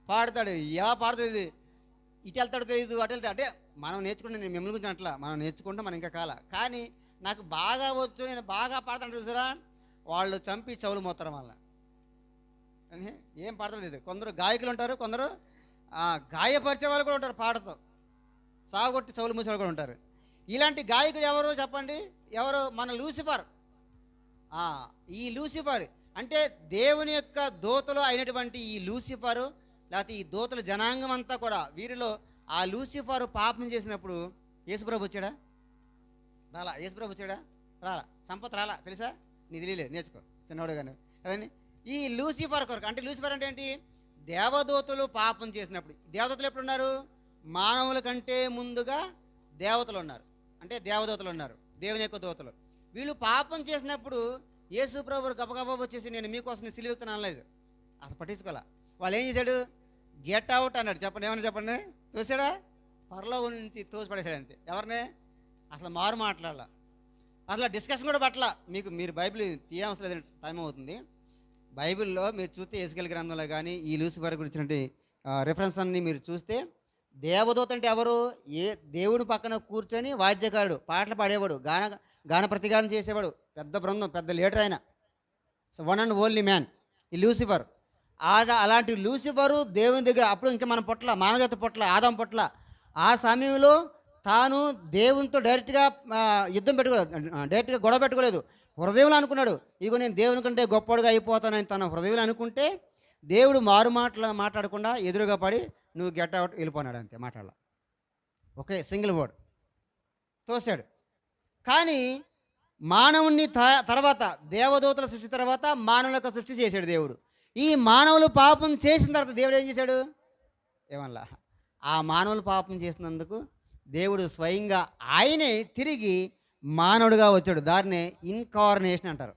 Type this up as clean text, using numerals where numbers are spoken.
పాడతాడు. ఎలా పాడుతుంది ఇది? ఇటు వెళ్తాడు తెలియదు, అటు వెళ్తాడు. అంటే మనం నేర్చుకుంటే, నేను మిమ్మల్ని గురించి అట్లా మనం నేర్చుకుంటే మనం ఇంకా కాల. కానీ నాకు బాగా వచ్చు, నేను బాగా పాడతాను చూసారా, వాళ్ళు చంపి చెవులు మోస్తారు వల్ల. కానీ ఏం పాడలేదు. కొందరు గాయకులు ఉంటారు, కొందరు గాయపరిచే వాళ్ళు కూడా ఉంటారు, పాడతో సాగొట్టి చెవులు మూసేవాళ్ళు కూడా ఉంటారు. ఇలాంటి గాయకుడు ఎవరు చెప్పండి? ఎవరు? మన లూసిఫర్. ఈ లూసిఫర్ అంటే దేవుని యొక్క దూతలు అయినటువంటి ఈ లూసిఫరు, లేకపోతే ఈ దూతల జనాంగం అంతా కూడా, వీరిలో ఆ లూసిఫర్ పాపం చేసినప్పుడు యేసుప్రభు వచ్చాడా? రాలా. యేసుప్రభు వచ్చాడా? రాలా. సంపత్ రాలా. తెలుసా? నీ తెలియలేదు, నేర్చుకో చిన్నవాడు కానీ. అదని ఈ లూసిఫర్ కొరకు. అంటే లూసిఫర్ అంటే ఏంటి? దేవదూతలు పాపం చేసినప్పుడు. దేవదూతలు ఎప్పుడు ఉన్నారు? మానవుల కంటే ముందుగా దేవతలు ఉన్నారు. అంటే దేవదూతలు ఉన్నారు, దేవుని యొక్క దూతలు. వీళ్ళు పాపం చేసినప్పుడు యేసు ప్రభువు గబగబా వచ్చేసి నేను మీకోసం సిలువెత్తును అనలేదు, అసలు పట్టించుకోలే. వాళ్ళు ఏం చేశాడు? గెట్ అవుట్ అన్నాడు. చెప్పండి, ఏమన్నా చెప్పండి. తోసాడా? పరలోకం నుంచి తోసి పడేశాడు అంతే. ఎవరినే? అసలు మారు మాట్లాడాల, అసలు డిస్కషన్ కూడా పట్ల. మీరు బైబిల్ తీయవలసిన లేదు, టైం అవుతుంది. బైబిల్లో మీరు చూస్తే ఎస్కేల్ గ్రంథంలో కానీ ఈ లూసిఫర్ గురించినటువంటి రిఫరెన్స్ అన్ని మీరు చూస్తే, దేవదూత అంటే ఎవరు? దేవుని పక్కన కూర్చొని వాద్యకారుడు, పాటలు పాడేవాడు, గాన ప్రతిగానం చేసేవాడు, పెద్ద బృందం, పెద్ద లీడర్ ఆయన. So one and only man ఈ లూసిఫర్. అలాంటి లూసిఫరు దేవుని దగ్గర అప్పుడు ఇంకా మన పొట్ల, మానవజాతి పొట్ల, ఆదాం పొట్ల. ఆ సమయంలో తాను దేవునితో డైరెక్ట్గా యుద్ధం పెట్టుకోలేదు, డైరెక్ట్గా గొడవ పెట్టుకోలేదు. హృదయంలో అనుకున్నాడు, ఇగో నేను దేవుని కంటే గొప్పడుగా అయిపోతానని తన హృదయంలో అనుకుంటే, దేవుడు మారు మాట్లాడకుండా ఎదురుగా పడి నువ్వు గెట్ అవుట్ వెళ్ళిపోనాడు అంతే. మాట్లాడాల, ఓకే, సింగిల్ వర్డ్ తోసాడు. కానీ మానవుని తర్వాత, దేవదూతల సృష్టి తర్వాత మానవుల యొక్క సృష్టి చేశాడు దేవుడు. ఈ మానవులు పాపం చేసిన తర్వాత దేవుడు ఏం చేశాడు? ఏమల్లా, ఆ మానవులు పాపం చేసినందుకు దేవుడు స్వయంగా ఆయనే తిరిగి మానవుడిగా వచ్చాడు. దాన్నే ఇన్కార్నేషన్ అంటారు.